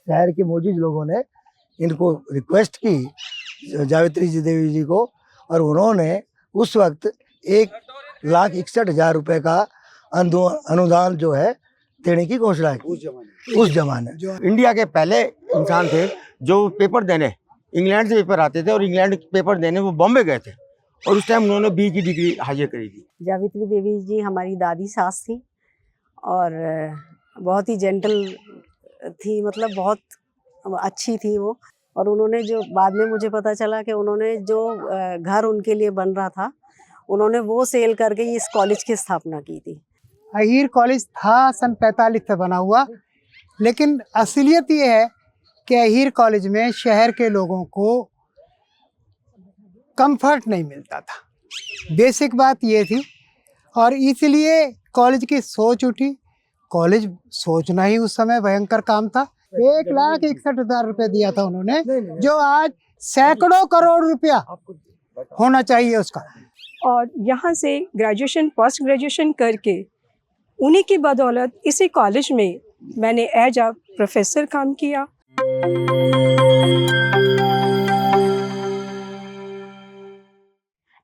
शहर के मौजूद लोगों ने इनको रिक्वेस्ट की जावित्री जी देवी जी को, और उन्होंने उस वक्त 1,61,000 रुपए का अनुदान जो है देने की घोषणा की। उस जमाने इंडिया के पहले इंसान थे जो पेपर देने इंग्लैंड से पेपर आते थे और इंग्लैंड पेपर देने वो बॉम्बे गए थे, और उस टाइम उन्होंने बी की डिग्री हासिल करी थी। जावित्री देवी जी हमारी दादी सास थी और बहुत ही जेंटल थी, मतलब बहुत अच्छी थी वो। और उन्होंने जो बाद में मुझे पता चला कि उन्होंने जो घर उनके लिए बन रहा था, उन्होंने वो सेल करके इस कॉलेज की स्थापना की थी। अहीर कॉलेज था सन 45 से बना हुआ, लेकिन असलियत ये है कि अहीर कॉलेज में शहर के लोगों को कंफर्ट नहीं मिलता था। बेसिक बात ये थी, और इसलिए कॉलेज की सोच उठी। कॉलेज सोचना ही उस समय भयंकर काम था। 1,61,000 रुपये दिया था उन्होंने, जो आज सैकड़ों करोड़ रुपया होना चाहिए उसका। और यहाँ से ग्रेजुएशन पोस्ट ग्रेजुएशन करके उन्हीं की बदौलत इसी कॉलेज में मैंने एज अ प्रोफेसर काम किया।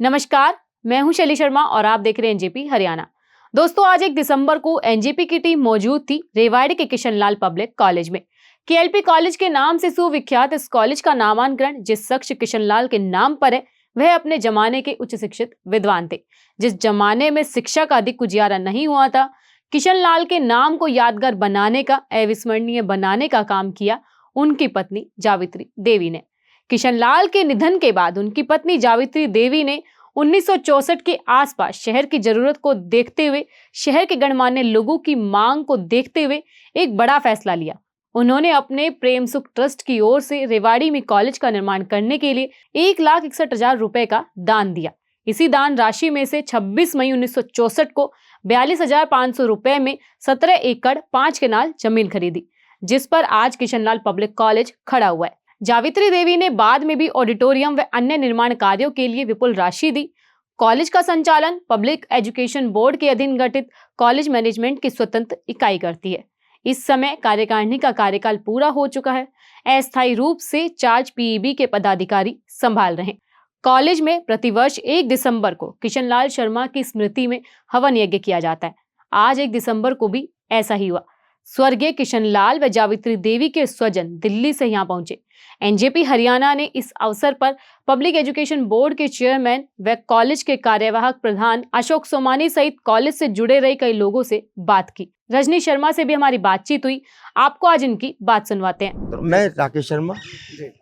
नमस्कार, मैं हूं शैली शर्मा और आप देख रहे हैं एनजेपी हरियाणा। दोस्तों, आज 1 दिसंबर को एनजेपी की टीम मौजूद थी रेवाड़ी के किशनलाल पब्लिक कॉलेज में। केएलपी कॉलेज के नाम से सुविख्यात इस कॉलेज का नामांकन जिस शख्स किशनलाल के नाम पर है, वह अपने जमाने के उच्च शिक्षित विद्वान थे। जिस जमाने में शिक्षा का अधिक गुजारा नहीं हुआ था, किशनलाल के नाम को यादगार बनाने का, अविस्मरणीय बनाने का काम किया उनकी पत्नी जावित्री देवी ने। किशनलाल के निधन के बाद उनकी पत्नी जावित्री देवी ने 1964 के आसपास शहर की जरूरत को देखते हुए, शहर के गणमान्य लोगों की मांग को देखते हुए एक बड़ा फैसला लिया। उन्होंने अपने प्रेम सुख ट्रस्ट की ओर से रेवाड़ी में कॉलेज का निर्माण करने के लिए 1,61,000 रुपए का दान दिया। इसी दान राशि में से 26 मई 1964 को 42,500 रुपए में 17 एकड़ 5 कनाल जमीन खरीदी, जिस पर आज किशनलाल पब्लिक कॉलेज खड़ा हुआ है। जावित्री देवी ने बाद में भी ऑडिटोरियम व अन्य निर्माण कार्यों के लिए विपुल राशि दी। कॉलेज का संचालन पब्लिक एजुकेशन बोर्ड के अधीन गठित कॉलेज मैनेजमेंट की स्वतंत्र इकाई करती है। इस समय कार्यकारिणी का कार्यकाल पूरा हो चुका है। अस्थायी रूप से चार्ज पीईबी के पदाधिकारी संभाल रहे हैं। कॉलेज में प्रतिवर्ष 1 दिसंबर को किशनलाल शर्मा की स्मृति में हवन यज्ञ किया जाता है। आज 1 दिसंबर को भी ऐसा ही हुआ। स्वर्गीय किशनलाल व जावित्री देवी के स्वजन दिल्ली से यहाँ पहुंचे। एनजेपी हरियाणा ने इस अवसर पर पब्लिक एजुकेशन बोर्ड के चेयरमैन व कॉलेज के कार्यवाहक प्रधान अशोक सोमानी सहित कॉलेज से जुड़े रहे कई लोगों से बात की। रजनी शर्मा से भी हमारी बातचीत हुई। आपको आज इनकी बात सुनवाते हैं। तो मैं राकेश शर्मा,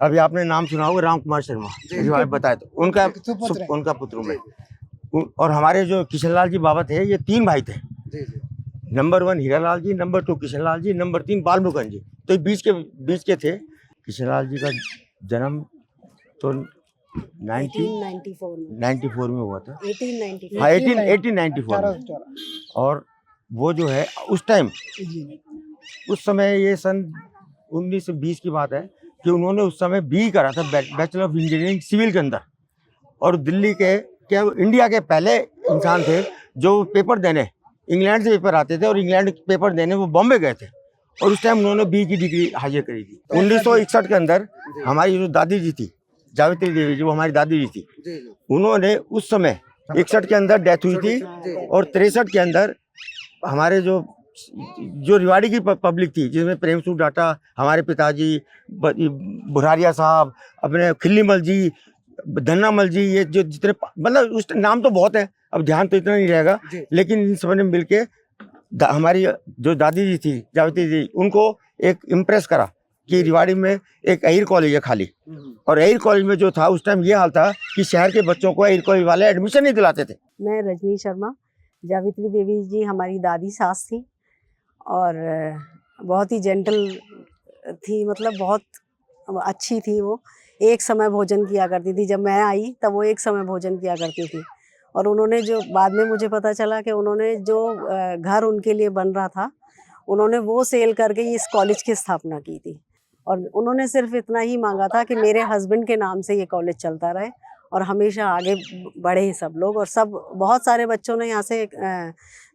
अभी आपने नाम सुना होगा राम कुमार शर्मा, बताया तो उनका पुत्र में। और हमारे जो किशनलाल जी बाबा थे, ये 3 भाई थे। नंबर 1 हीरालाल जी, नंबर 2 किशनलाल जी, नंबर 3 बालमुकुंद जी। तो ये बीच के थे। किशनलाल जी का जन्म तो 1894 में हुआ था। 1894 में। और वो जो है उस समय ये सन 1920 की बात है कि उन्होंने उस समय बी करा था, बैचलर ऑफ इंजीनियरिंग सिविल के अंदर। और दिल्ली के इंडिया के पहले इंसान थे जो पेपर देने इंग्लैंड से पेपर आते थे और इंग्लैंड पेपर देने वो बॉम्बे गए थे, और उस टाइम उन्होंने बी की डिग्री हासिल करी थी। 1961 के अंदर हमारी जो दादी जी थी, जावित्री देवी जी, वो हमारी दादी जी थी, उन्होंने उस समय 61 के अंदर डेथ हुई थी। और 63 के अंदर हमारे जो रिवाड़ी की पब्लिक थी, जिसमें प्रेम सुख डाटा, हमारे पिताजी, बुढ़ारिया साहब, अपने खिल्लीमल जी, धन्नामल जी, ये जो जितने मतलब उस नाम तो बहुत है, अब ध्यान तो इतना नहीं रहेगा, लेकिन इन सब ने मिलके हमारी जो दादी जी थी जावित्री जी, उनको एक इम्प्रेस करा कि रिवाड़ी में एक अहीर कॉलेज है खाली। और अहीर कॉलेज में जो था उस टाइम ये हाल था कि शहर के बच्चों को अहीर कॉलेज वाले एडमिशन नहीं दिलाते थे। मैं रजनी शर्मा, जावित्री देवी जी हमारी दादी सास थी और बहुत ही जेंटल थी, मतलब बहुत अच्छी थी वो। एक समय भोजन किया करती थी। जब मैं आई तब वो एक समय भोजन किया करती थी। और उन्होंने जो बाद में मुझे पता चला कि उन्होंने जो घर उनके लिए बन रहा था, उन्होंने वो सेल करके इस कॉलेज की स्थापना की थी। और उन्होंने सिर्फ इतना ही मांगा था कि मेरे हस्बैंड के नाम से ये कॉलेज चलता रहे और हमेशा आगे बढ़े सब लोग। और सब बहुत सारे बच्चों ने यहाँ से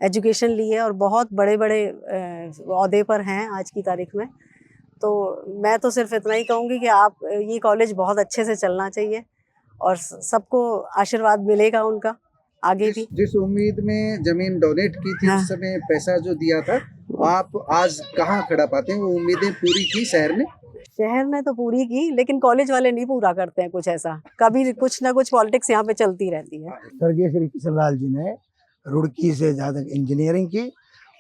एजुकेशन ली है और बहुत बड़े बड़े ओहदे पर हैं आज की तारीख में। तो मैं तो सिर्फ इतना ही कहूँगी कि आप ये कॉलेज बहुत अच्छे से चलना चाहिए और सबको आशीर्वाद मिलेगा उनका आगे भी। जिस उम्मीद में जमीन डोनेट की थी हाँ। उस समय पैसा जो दिया था, आप आज कहाँ खड़ा पाते हैं? वो उम्मीदें पूरी की शहर ने? शहर ने तो पूरी की, लेकिन कॉलेज वाले नहीं पूरा करते हैं कुछ ऐसा, कभी कुछ ना कुछ पॉलिटिक्स यहाँ पे चलती रहती है। स्वर्गीय श्री किशन लाल जी ने रुड़की से जहाँ तक इंजीनियरिंग की,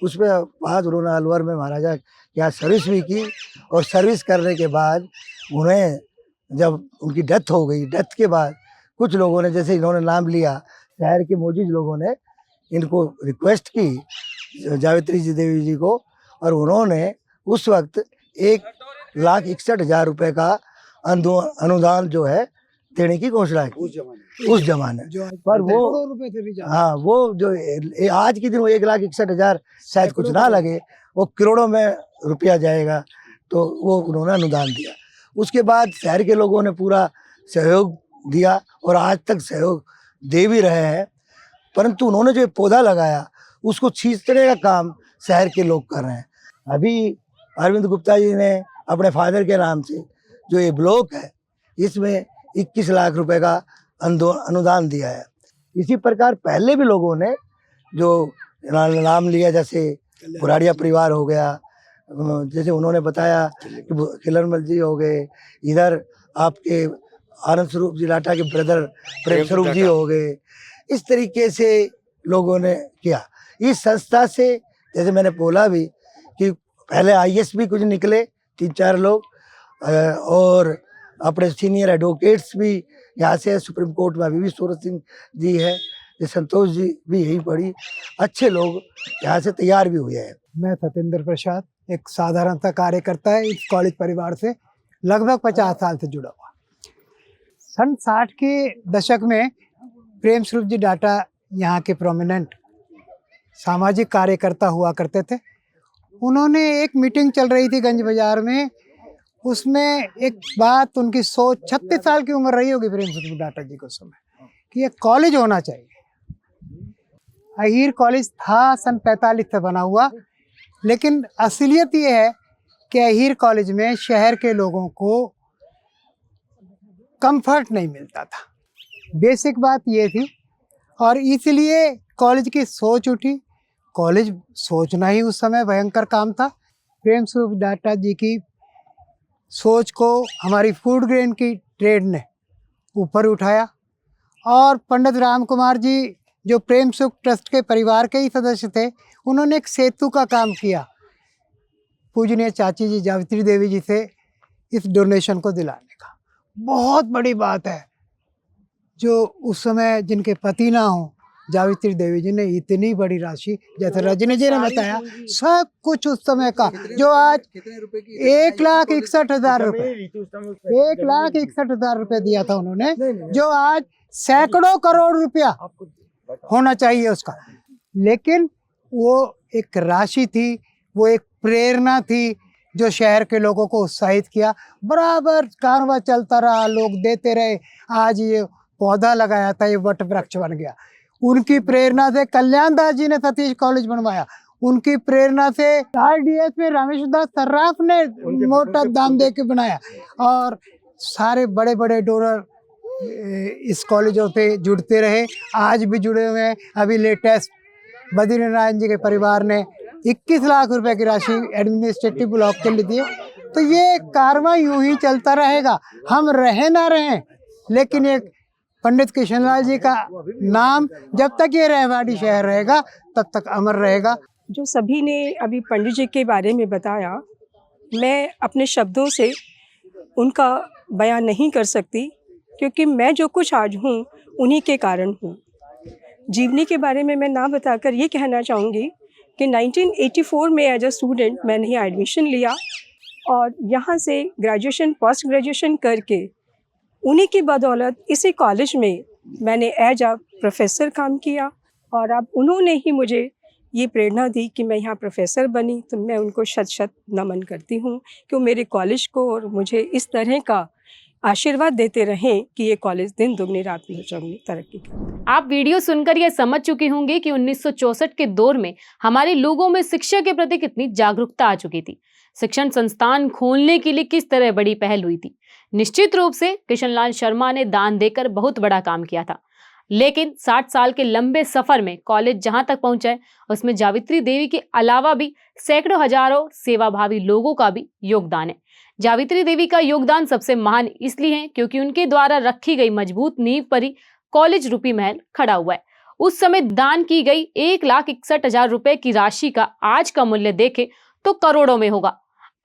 उसमें बाद उन्होंने अलवर में महाराजा के यहाँ सर्विस भी की, और सर्विस करने के बाद उन्हें जब उनकी डेथ हो गई, डेथ के बाद कुछ लोगों ने, जैसे इन्होंने नाम लिया, शहर के मौजूद लोगों ने इनको रिक्वेस्ट की जावित्री जी देवी जी को, और उन्होंने उस वक्त 1,61,000 रुपए का अनुदान जो है देने की घोषणा की उस जमाने। जो पर वो करोड़ों रुपए से भी ज्यादा। हाँ, वो जो आज के दिन वो 1,61,000 शायद कुछ ना लगे, वो करोड़ों में रुपया जाएगा, तो वो उन्होंने अनुदान दिया। उसके बाद शहर के लोगों ने पूरा सहयोग दिया और आज तक सहयोग दे भी रहे हैं, परंतु उन्होंने जो पौधा लगाया उसको छींचने का काम शहर के लोग कर रहे हैं। अभी अरविंद गुप्ता जी ने अपने फादर के नाम से जो ये ब्लॉक है, इसमें 21 लाख रुपए का अनुदान दिया है। इसी प्रकार पहले भी लोगों ने जो नाम लिया, जैसे पुराड़िया परिवार हो गया, जैसे उन्होंने बताया कि खिलरमल जी हो गए, इधर आपके आनंद स्वरूप जी लाटा के ब्रदर प्रेम स्वरूप जी हो गए, इस तरीके से लोगों ने किया। इस संस्था से, जैसे मैंने बोला भी कि पहले आईएएस भी कुछ निकले 3-4 लोग, और अपने सीनियर एडवोकेट्स भी यहाँ से, सुप्रीम कोर्ट में अभी भी सूरत सिंह जी है, ये संतोष जी भी यही पढ़ी, अच्छे लोग यहाँ से तैयार भी हुए हैं। मैं सत्येंद्र प्रसाद, एक साधारणता कार्यकर्ता है, इस कॉलेज परिवार से लगभग 50 साल से जुड़ा हुआ। सन 60 के दशक में प्रेम स्वरूप जी डाटा यहाँ के प्रोमिनेंट सामाजिक कार्यकर्ता हुआ करते थे। उन्होंने एक मीटिंग चल रही थी गंज बाजार में, उसमें एक बात, उनकी सोच, 36 साल की उम्र रही होगी प्रेम स्वरूप डाटा जी को उस समय, कि ये कॉलेज होना चाहिए। अहीर कॉलेज था सन 45 से बना हुआ, लेकिन असलियत ये है कि अहीर कॉलेज में शहर के लोगों को कंफर्ट नहीं मिलता था। बेसिक बात ये थी, और इसलिए कॉलेज की सोच उठी। कॉलेज सोचना ही उस समय भयंकर काम था। प्रेम स्वरूप डाटा जी की सोच को हमारी फूड ग्रेन की ट्रेड ने ऊपर उठाया, और पंडित राम कुमार जी जो प्रेम सुख ट्रस्ट के परिवार के ही सदस्य थे, उन्होंने एक सेतु का काम किया पूजनीय चाची जी जावित्री देवी जी से इस डोनेशन को दिलाने का। बहुत बड़ी बात है, जो उस समय जिनके पति ना हो, जावित्री देवी जी ने इतनी बड़ी राशि, जैसे रजनी जी ने बताया, सब कुछ उस समय का, जो आज कितने रुपए की? 1,61,000 रुपए, 1,61,000 रुपए दिया था उन्होंने, जो आज सैकड़ों करोड़ रुपया होना चाहिए उसका। लेकिन वो एक राशि थी, वो एक प्रेरणा थी, जो शहर के लोगों को उत्साहित किया। बराबर कारवां चलता रहा, लोग देते रहे। आज ये पौधा लगाया था, ये वट वृक्ष बन गया। उनकी प्रेरणा से कल्याण दास जी ने सतीश कॉलेज बनवाया। उनकी प्रेरणा से आरडीएस में रामेश्वर दास सर्राफ ने मोटा दाम दे के बनाया, और सारे बड़े बड़े डोनर इस कॉलेजों से जुड़ते रहे, आज भी जुड़े हुए हैं। अभी लेटेस्ट बद्रीनारायण जी के परिवार ने 21 लाख रुपए की राशि एडमिनिस्ट्रेटिव ब्लॉक के लिए दी। तो ये कारवां यूं ही चलता रहेगा, हम रहे ना रहें, लेकिन एक पंडित किशनलाल जी का नाम जब तक ये रेवाड़ी शहर रहेगा तब तक अमर रहेगा। जो सभी ने अभी पंडित जी के बारे में बताया, मैं अपने शब्दों से उनका बयान नहीं कर सकती, क्योंकि मैं जो कुछ आज हूँ उन्हीं के कारण हूँ। जीवनी के बारे में मैं ना बताकर ये कहना चाहूँगी कि 1984 में एज अ स्टूडेंट मैंने यहाँ एडमिशन लिया, और यहाँ से ग्रेजुएशन पोस्ट ग्रेजुएशन करके उन्हीं की बदौलत इसी कॉलेज में मैंने एज अ प्रोफेसर काम किया, और अब उन्होंने ही मुझे ये प्रेरणा दी कि मैं यहाँ प्रोफेसर बनी। तो मैं उनको शत शत नमन करती हूँ कि वो मेरे कॉलेज को और मुझे इस तरह का आशीर्वाद देते रहें कि ये कॉलेज दिन दुगनी रात में तरक्की करे। आप वीडियो सुनकर ये समझ चुकी होंगी कि 1964 के दौर में हमारे लोगों में शिक्षा के प्रति कितनी जागरूकता आ चुकी थी। शिक्षण संस्थान खोलने के लिए किस तरह बड़ी पहल हुई थी। निश्चित रूप से किशनलाल शर्मा ने दान देकर बहुत बड़ा काम किया था, लेकिन 60 साल के लंबे सफर में कॉलेज जहां तक पहुंचा है उसमें जावित्री देवी के अलावा भी सैकड़ों हजारों सेवाभावी लोगों का भी योगदान है। जावित्री देवी का योगदान सबसे महान इसलिए है क्योंकि उनके द्वारा रखी गई मजबूत नींव पर ही कॉलेज रूपी महल खड़ा हुआ है। उस समय दान की गई 1,61,000 रुपए की राशि का आज का मूल्य देखें तो करोड़ों में होगा।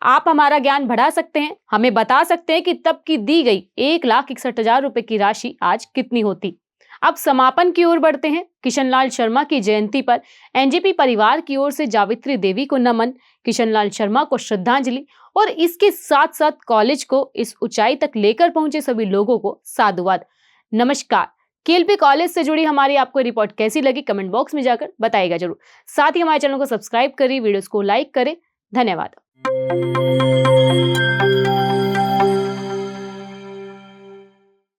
आप हमारा ज्ञान बढ़ा सकते हैं, हमें बता सकते हैं कि तब की दी गई 1,61,000 रुपए की राशि आज कितनी होती। अब समापन की ओर बढ़ते हैं। किशनलाल शर्मा की जयंती पर एनजेपी परिवार की ओर से जावित्री देवी को नमन, किशनलाल शर्मा को श्रद्धांजलि और इसके साथ साथ कॉलेज को इस ऊंचाई तक लेकर पहुंचे सभी लोगों को साधुवाद। नमस्कार। केएलपी कॉलेज से जुड़ी हमारी आपको रिपोर्ट कैसी लगी कमेंट बॉक्स में जाकर बताइएगा जरूर। साथ ही हमारे चैनल को सब्सक्राइब करिए, वीडियोस को लाइक करें। धन्यवाद।